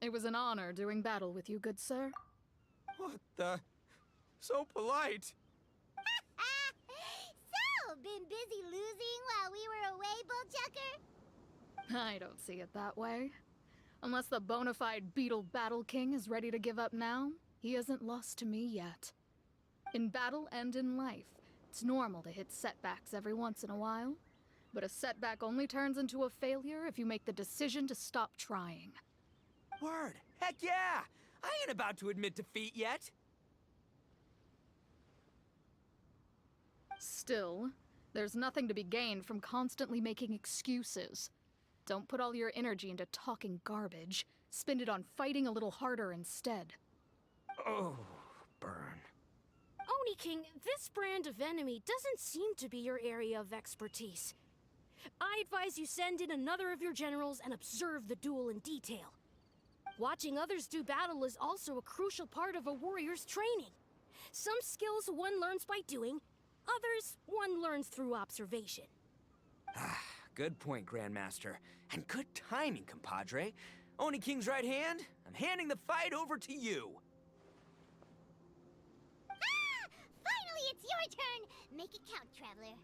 It was an honor doing battle with you, good sir. What the? So polite. So, been busy losing while we were away, Bullchucker? I don't see it that way. Unless the bona fide Beetle Battle King is ready to give up now, he hasn't lost to me yet. In battle and in life, it's normal to hit setbacks every once in a while. But a setback only turns into a failure if you make the decision to stop trying. Word. Heck yeah! I ain't about to admit defeat yet. Still, there's nothing to be gained from constantly making excuses. Don't put all your energy into talking garbage. Spend it on fighting a little harder instead. Oh, burn. Oni King, this brand of enemy doesn't seem to be your area of expertise. I advise you send in another of your generals and observe the duel in detail. Watching others do battle is also a crucial part of a warrior's training. Some skills one learns by doing, others one learns through observation. Ah, good point, Grandmaster. And good timing, compadre. Oni King's right hand, I'm handing the fight over to you. Ah! Finally, it's your turn! Make it count, Traveler.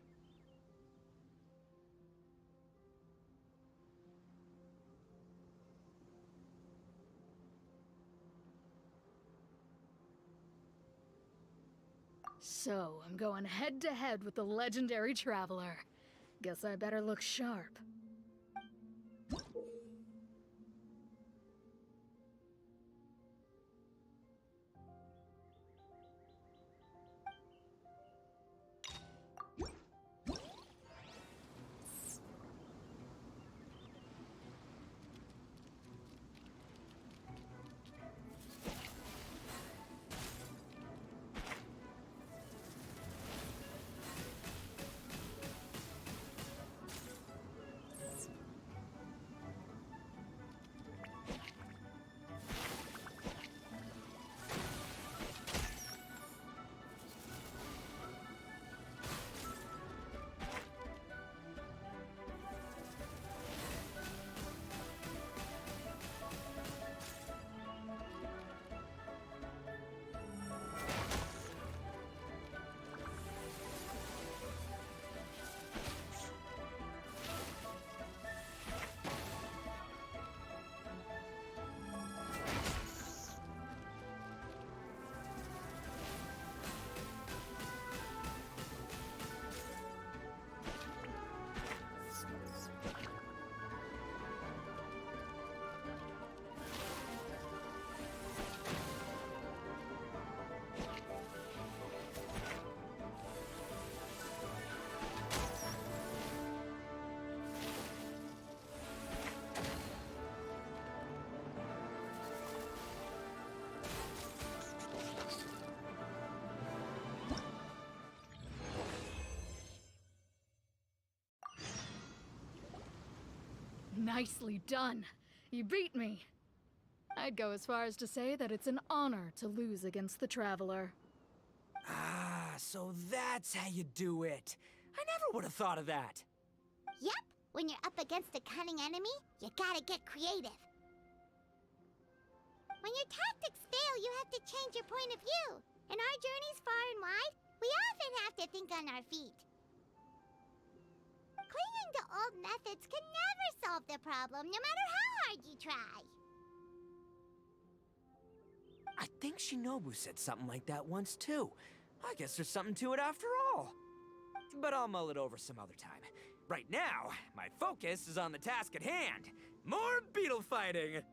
So, I'm going head to head with the legendary Traveler. Guess I better look sharp. Nicely done. You beat me. I'd go as far as to say that it's an honor to lose against the Traveler. Ah, so that's how you do it. I never would have thought of that. Yep, when you're up against a cunning enemy, you gotta get creative. When your tactics fail, you have to change your point of view. In our journeys far and wide, we often have to think on our feet. Clinging to old methods can never solve the problem, no matter how hard you try. I think Shinobu said something like that once too. I guess there's something to it after all. But I'll mull it over some other time. Right now, my focus is on the task at hand. More beetle fighting!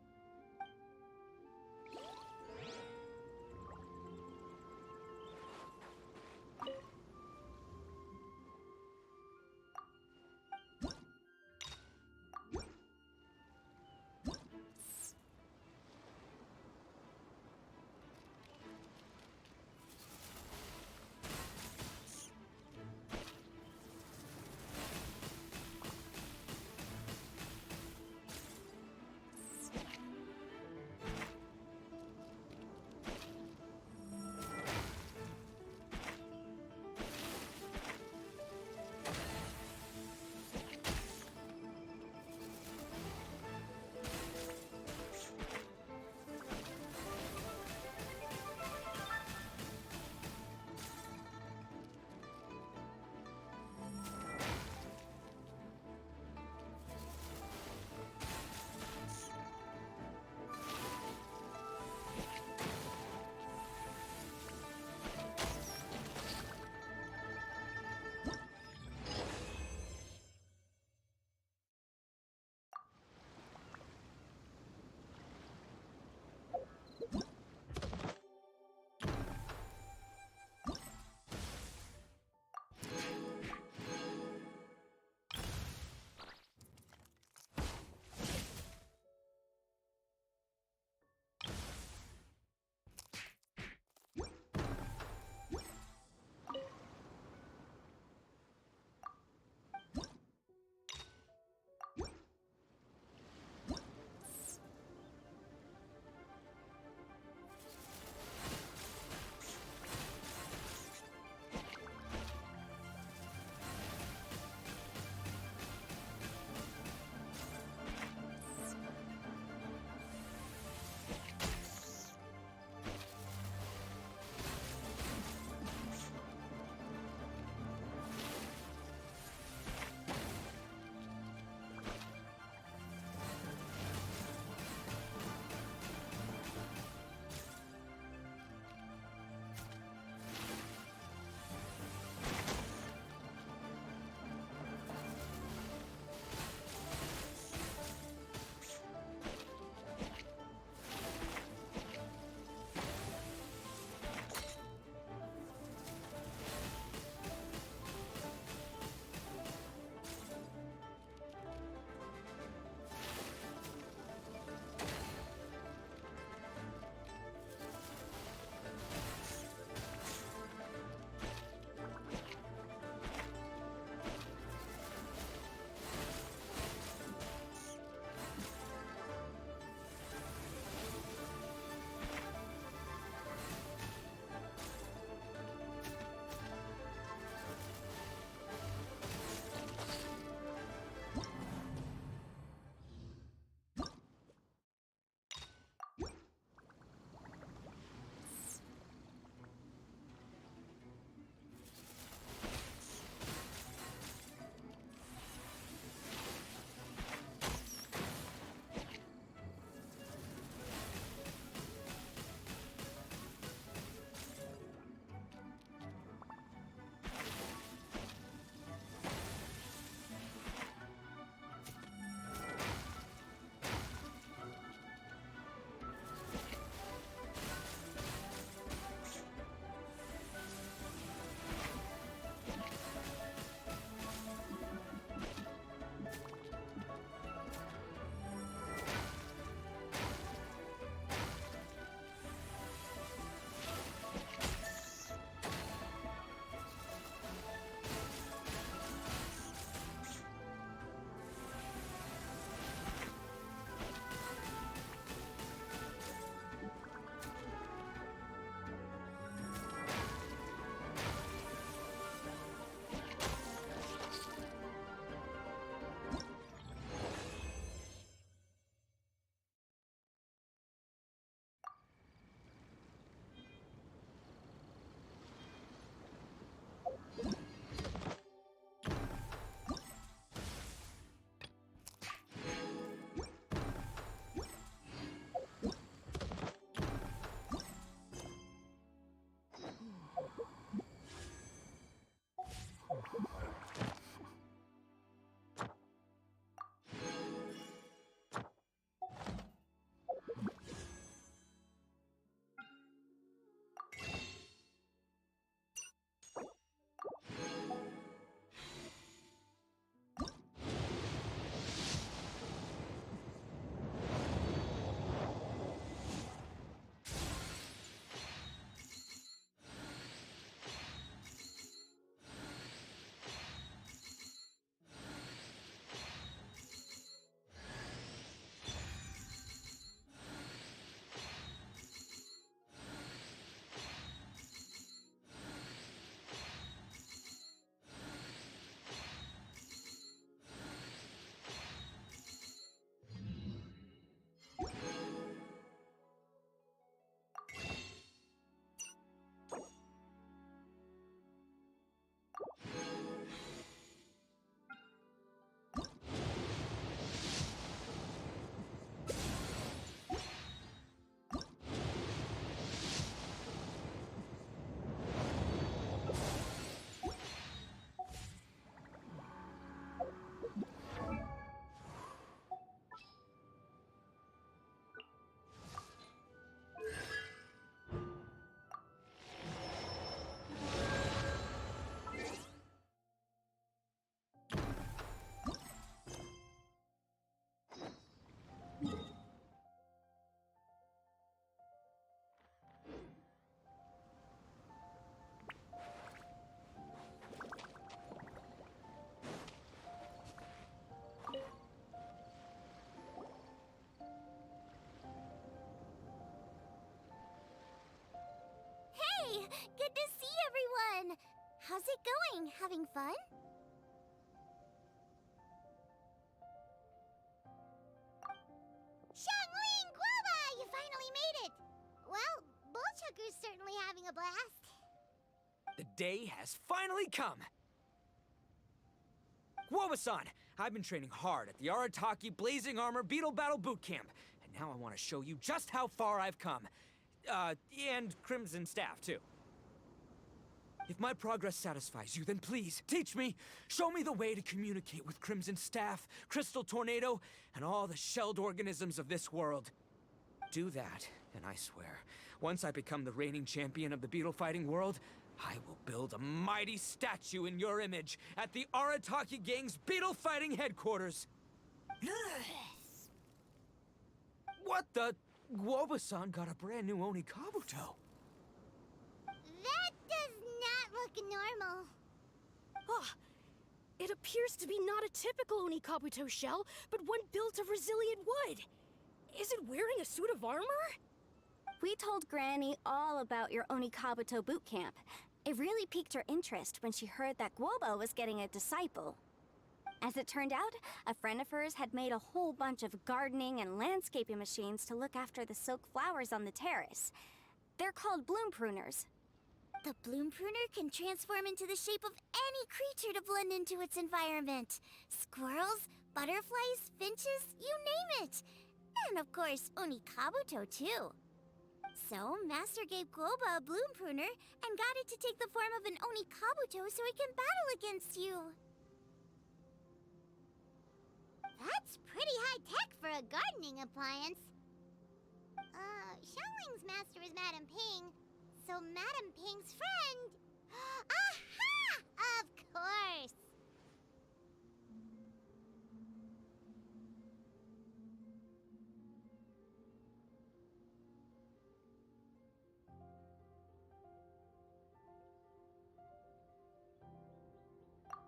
Good to see everyone! How's it going? Having fun? Xiangling Guoba! You finally made it! Well, Bullchucker's certainly having a blast. The day has finally come! Guoba-san, I've been training hard at the Arataki Blazing Armor Beetle Battle Boot Camp, and now I want to show you just how far I've come. And Crimson Staff, too. If my progress satisfies you, then please, teach me! Show me the way to communicate with Crimson Staff, Crystal Tornado, and all the shelled organisms of this world. Do that, and I swear, once I become the reigning champion of the beetle fighting world, I will build a mighty statue in your image at the Arataki Gang's beetle fighting headquarters. What the? Guoba-san got a brand new Oni Kabuto. That does not look normal. Oh, it appears to be not a typical Onikabuto shell, but one built of resilient wood. Is it wearing a suit of armor? We told Granny all about your Onikabuto boot camp. It really piqued her interest when she heard that Guoba was getting a disciple. As it turned out, a friend of hers had made a whole bunch of gardening and landscaping machines to look after the silk flowers on the terrace. They're called bloom pruners. The bloom pruner can transform into the shape of any creature to blend into its environment. Squirrels, butterflies, finches, you name it. And of course, Onikabuto too. So, Master gave Guoba a bloom pruner and got it to take the form of an Onikabuto so it can battle against you. That's pretty high-tech for a gardening appliance. Xiangling's master is Madame Ping, so Madame Ping's friend... Aha! Of course!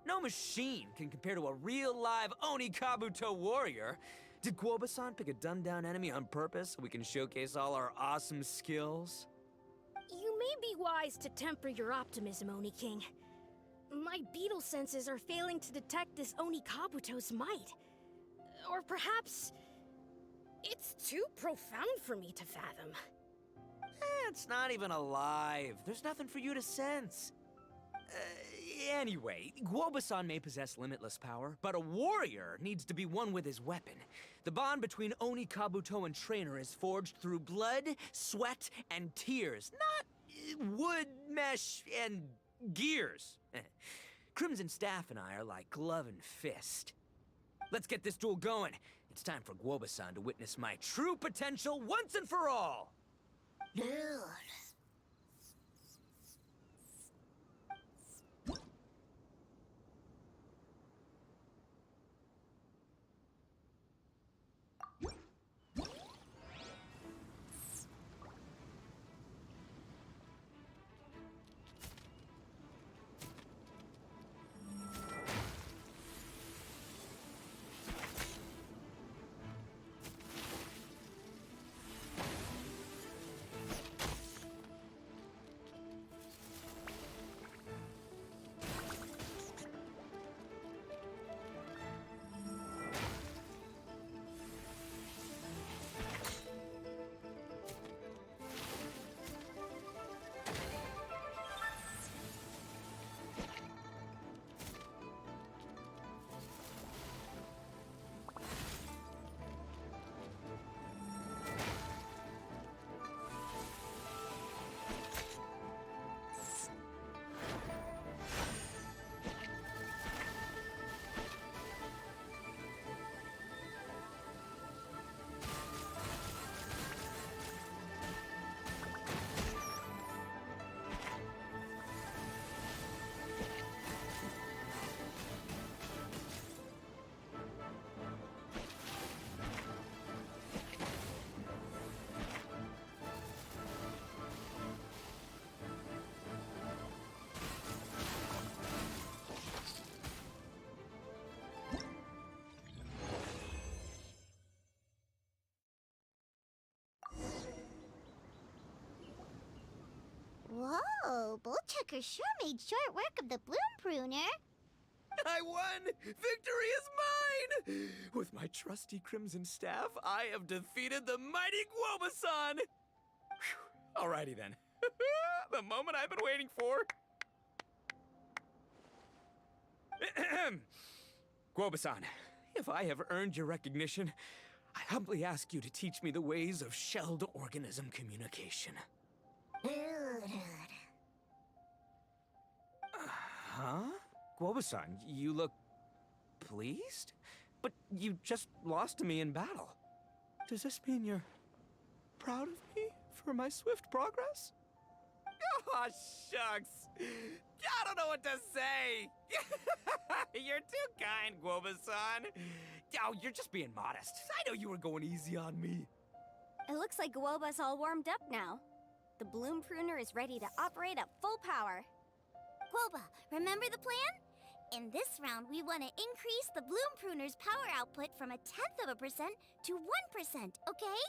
No machine can compare to a real live Oni Kabuto warrior. Did Guoba-san pick a dumbed-down enemy on purpose so we can showcase all our awesome skills? You may be wise to temper your optimism, Oni King. My beetle senses are failing to detect this Onikabuto's might. Or perhaps... it's too profound for me to fathom. It's not even alive. There's nothing for you to sense. Anyway, Guoba-san may possess limitless power, but a warrior needs to be one with his weapon. The bond between Oni Kabuto and trainer is forged through blood, sweat, and tears, not wood, mesh, and gears. Crimson Staff and I are like glove and fist. Let's get this duel going. It's time for Guoba-san to witness my true potential once and for all. Woodchucker sure made short work of the Bloom Pruner. I won! Victory is mine! With my trusty crimson staff, I have defeated the mighty Guoba-san! Whew. Alrighty then. The moment I've been waiting for. Guoba-san, if I have earned your recognition, I humbly ask you to teach me the ways of shelled organism communication. Huh? Guoba-san, you look pleased? But you just lost to me in battle. Does this mean you're proud of me for my swift progress? Oh, shucks. I don't know what to say. You're too kind, Guoba-san. Oh, you're just being modest. I know you were going easy on me. It looks like Guoba's all warmed up now. The Bloom Pruner is ready to operate at full power. Guoba, remember the plan? In this round, we want to increase the Bloom Pruner's power output from 1/10% to 1%, okay?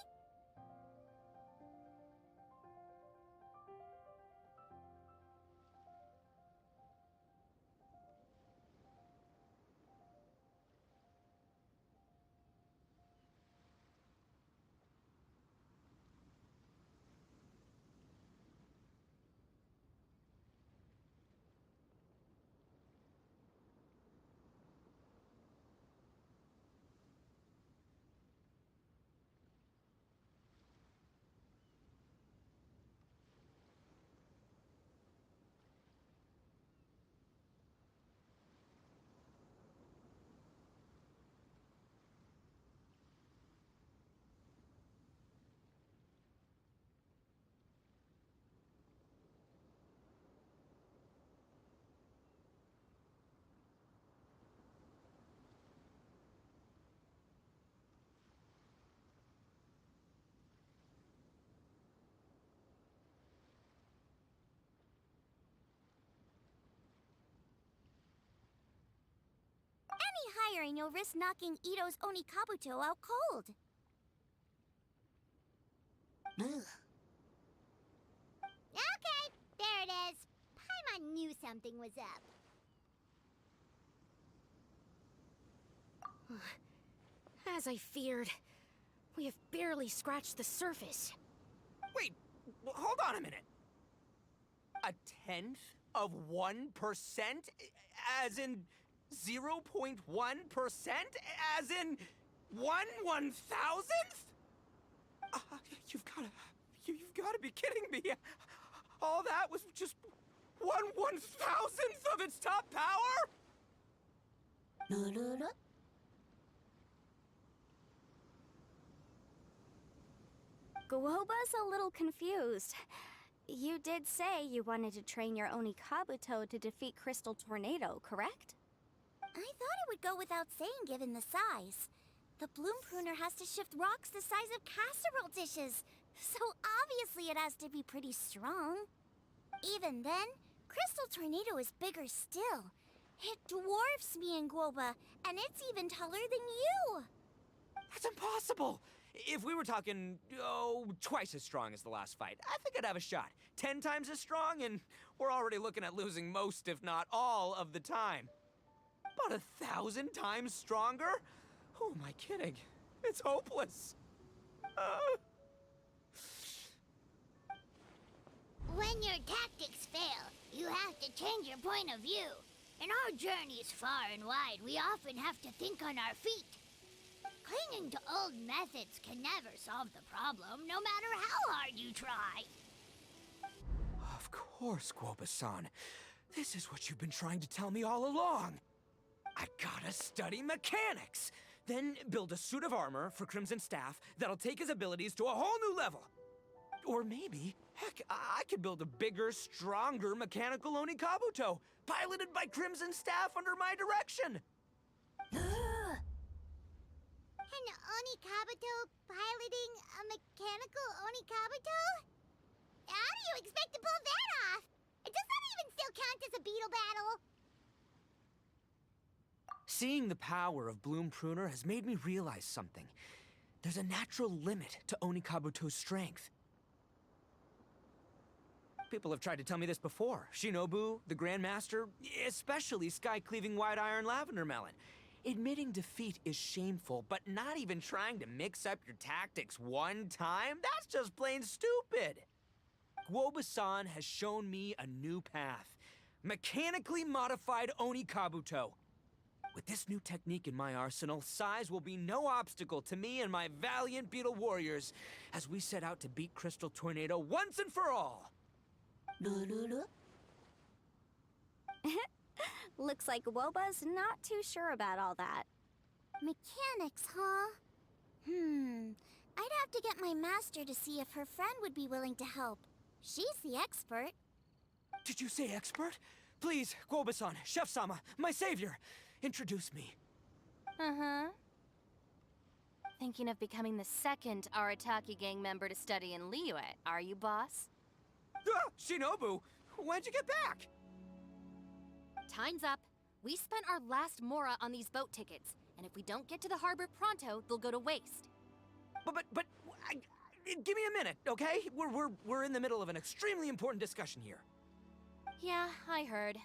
Higher and you'll risk knocking Ito's Onikabuto out cold. Okay, there it is. Paimon knew something was up. As I feared, we have barely scratched the surface. Wait, hold on a minute. 1/10 of 1%? As in 0.1%? As in 1/1000th? You've gotta be kidding me. All that was just 1/1000th of its top power? Guoba's a little confused. You did say you wanted to train your Onikabuto to defeat Crystal Tornado, correct? I thought it would go without saying given the size. The Bloom Pruner has to shift rocks the size of casserole dishes, so obviously it has to be pretty strong. Even then, Crystal Tornado is bigger still. It dwarfs me and Guoba, and it's even taller than you. That's impossible! If we were talking, twice as strong as the last fight, I think I'd have a shot. 10 times as strong, and we're already looking at losing most, if not all, of the time. About 1,000 times stronger? Who am I kidding? It's hopeless. When your tactics fail, you have to change your point of view. In our journeys far and wide, we often have to think on our feet. Clinging to old methods can never solve the problem, no matter how hard you try. Of course, Guoba-san. This is what you've been trying to tell me all along. I gotta study mechanics, then build a suit of armor for Crimson Staff that'll take his abilities to a whole new level. Or maybe, heck, I could build a bigger, stronger mechanical Onikabuto, piloted by Crimson Staff under my direction. An Onikabuto piloting a mechanical Onikabuto? How do you expect to pull that off? Does that even still count as a beetle battle? Seeing the power of Bloom Pruner has made me realize something. There's a natural limit to Onikabuto's strength. People have tried to tell me this before. Shinobu, the Grandmaster, especially Sky-Cleaving White Iron Lavender Melon. Admitting defeat is shameful, but not even trying to mix up your tactics one time? That's just plain stupid! Guoba-san has shown me a new path. Mechanically modified Oni Kabuto. With this new technique in my arsenal, size will be no obstacle to me and my valiant beetle warriors as we set out to beat Crystal Tornado once and for all! Looks like Woba's not too sure about all that. Mechanics, huh? I'd have to get my master to see if her friend would be willing to help. She's the expert. Did you say expert? Please, Guoba-san, Chef-sama, my savior, introduce me. Uh-huh. Thinking of becoming the second Arataki gang member to study in Liyue, are you, boss? Ah, Shinobu, when'd you get back? Time's up. We spent our last mora on these boat tickets, and if we don't get to the harbor pronto, they'll go to waste. Give me a minute, okay? We're in the middle of an extremely important discussion here. Yeah, I heard.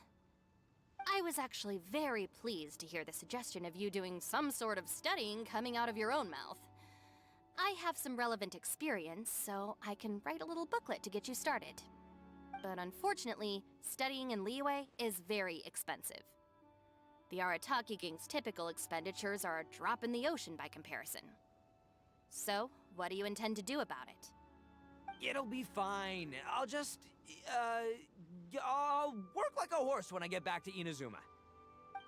I was actually very pleased to hear the suggestion of you doing some sort of studying coming out of your own mouth. I have some relevant experience, so I can write a little booklet to get you started. But unfortunately, studying in Liyue is very expensive. The Arataki gang's typical expenditures are a drop in the ocean by comparison. So, what do you intend to do about it? It'll be fine. I'll work like a horse when I get back to Inazuma.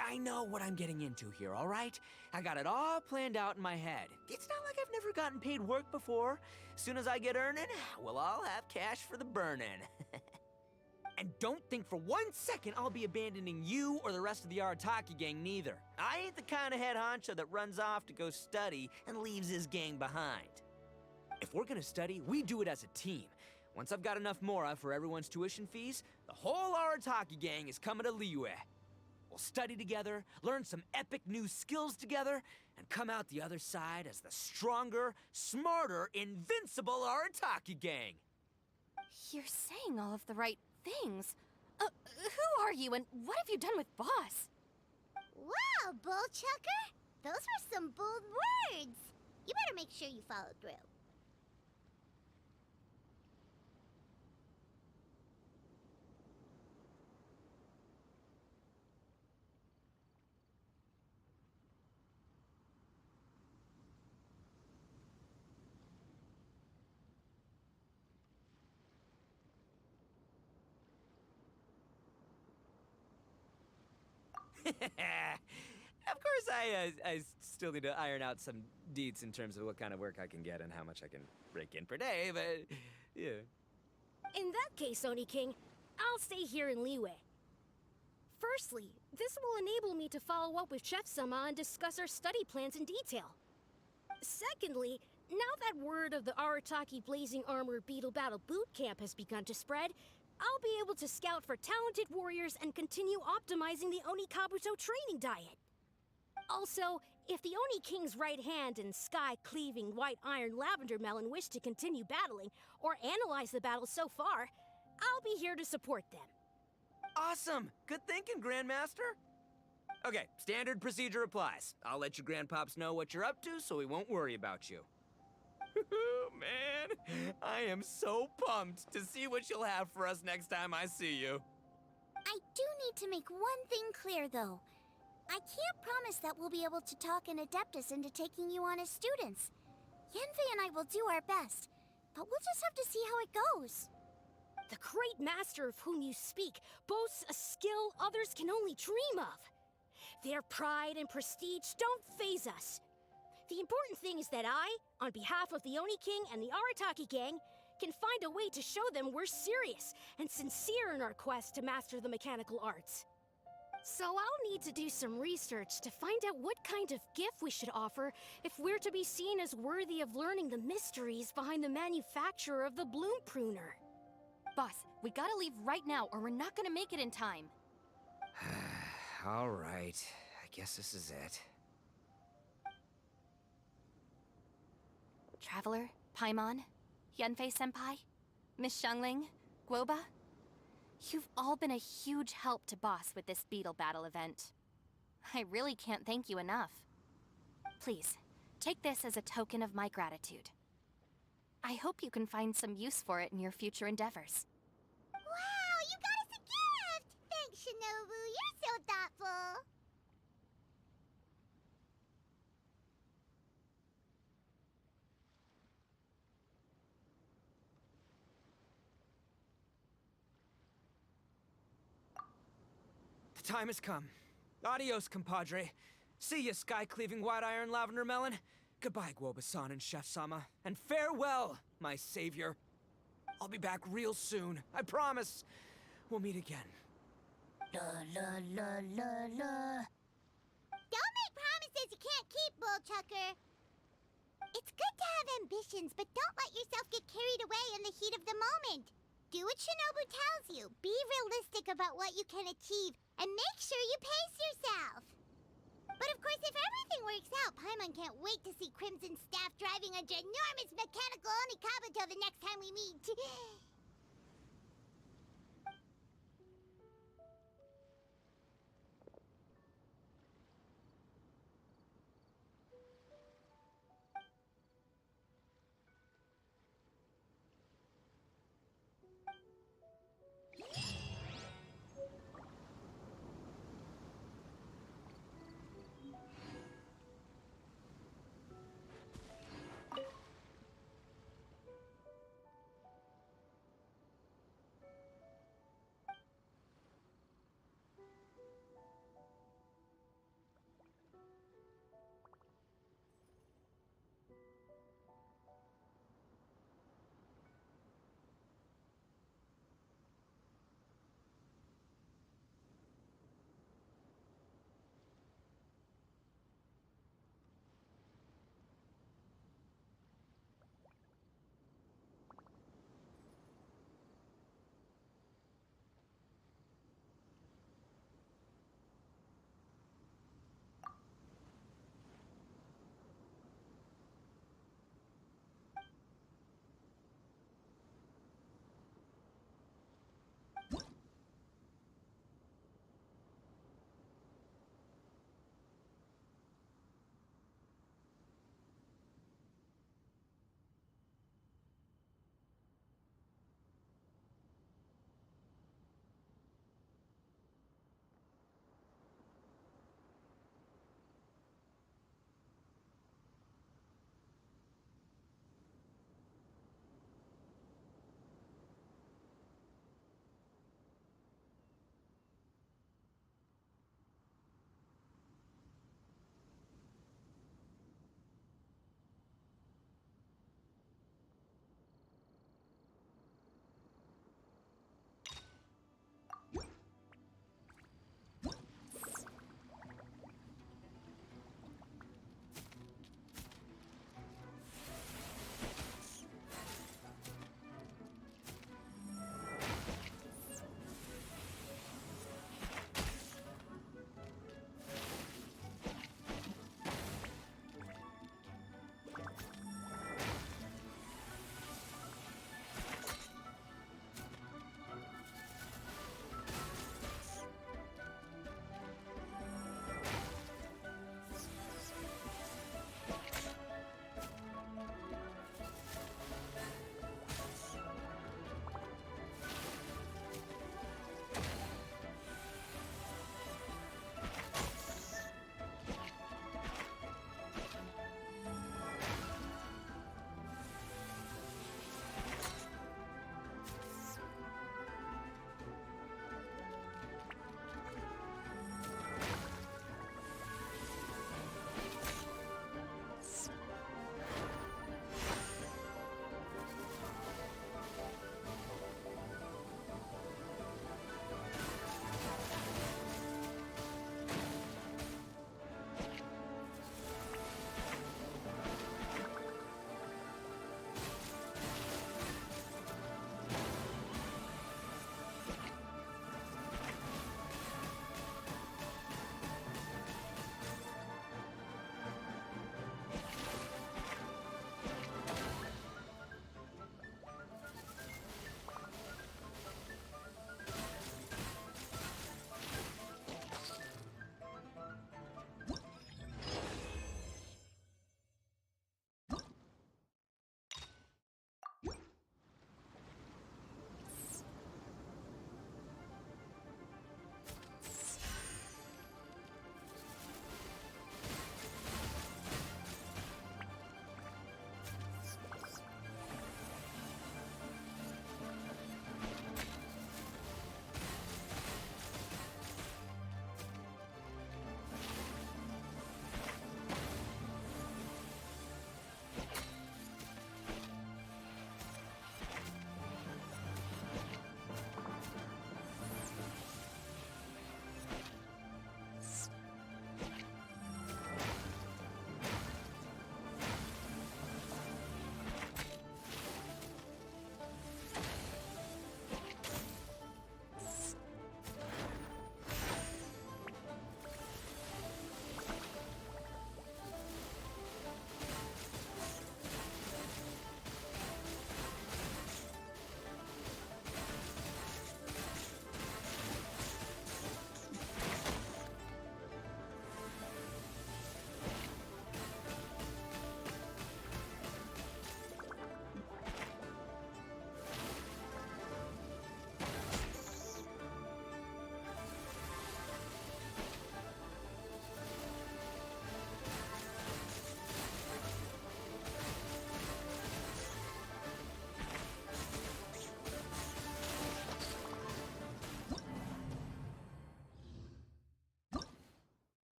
I know what I'm getting into here, all right? I got it all planned out in my head. It's not like I've never gotten paid work before. Soon as I get earning, we'll all have cash for the burning. And don't think for 1 second I'll be abandoning you or the rest of the Arataki gang neither. I ain't the kind of head honcho that runs off to go study and leaves his gang behind. If we're gonna study, we do it as a team. Once I've got enough mora for everyone's tuition fees, the whole Arataki gang is coming to Liyue. We'll study together, learn some epic new skills together, and come out the other side as the stronger, smarter, invincible Arataki gang. You're saying all of the right things. Who are you and what have you done with Boss? Wow, Bullchucker! Those were some bold words! You better make sure you follow through. Of course, I still need to iron out some deets in terms of what kind of work I can get and how much I can rake in per day, but yeah. In that case, Oni King, I'll stay here in Liyue. Firstly, this will enable me to follow up with Chef-sama and discuss our study plans in detail. Secondly, now that word of the Arataki Blazing Armor Beetle Battle Boot Camp has begun to spread, I'll be able to scout for talented warriors and continue optimizing the Oni Kabuto training diet. Also, if the Oni King's right hand and sky-cleaving white iron lavender melon wish to continue battling or analyze the battle so far, I'll be here to support them. Awesome! Good thinking, Grandmaster! Okay, standard procedure applies. I'll let you Grandpops know what you're up to so we won't worry about you. Man, I am so pumped to see what you'll have for us next time I see you. I do need to make one thing clear, though. I can't promise that we'll be able to talk an Adeptus into taking you on as students. Yenfei and I will do our best, but we'll just have to see how it goes. The great master of whom you speak boasts a skill others can only dream of. Their pride and prestige don't faze us. The important thing is that I, on behalf of the Oni King and the Arataki gang, can find a way to show them we're serious and sincere in our quest to master the mechanical arts. So I'll need to do some research to find out what kind of gift we should offer if we're to be seen as worthy of learning the mysteries behind the manufacture of the bloom pruner. Boss, we gotta leave right now or we're not gonna make it in time. All right, I guess this is it. Traveler, Paimon, Yenfei-senpai, Miss Xiangling, Guoba, You've all been a huge help to Boss with this beetle battle event. I really can't thank you enough. Please, take this as a token of my gratitude. I hope you can find some use for it in your future endeavors. Wow, you got us a gift! Thanks, Shinobu. You're so thoughtful. The time has come. Adios, compadre. See ya, sky-cleaving white-iron lavender melon. Goodbye, Guoba-san and Chef-sama. And farewell, my savior. I'll be back real soon, I promise. We'll meet again. La la la la la. Don't make promises you can't keep, Bullchucker. It's good to have ambitions, but don't let yourself get carried away in the heat of the moment. Do what Shinobu tells you. Be realistic about what you can achieve, and make sure you pace yourself. But of course, if everything works out, Paimon can't wait to see Crimson Staff driving a ginormous mechanical Onikabuto the next time we meet.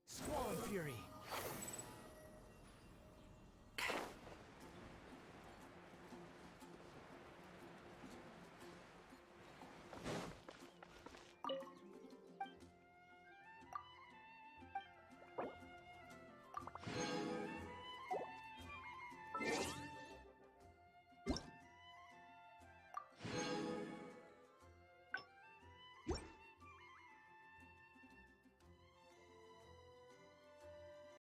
Squall and Fury.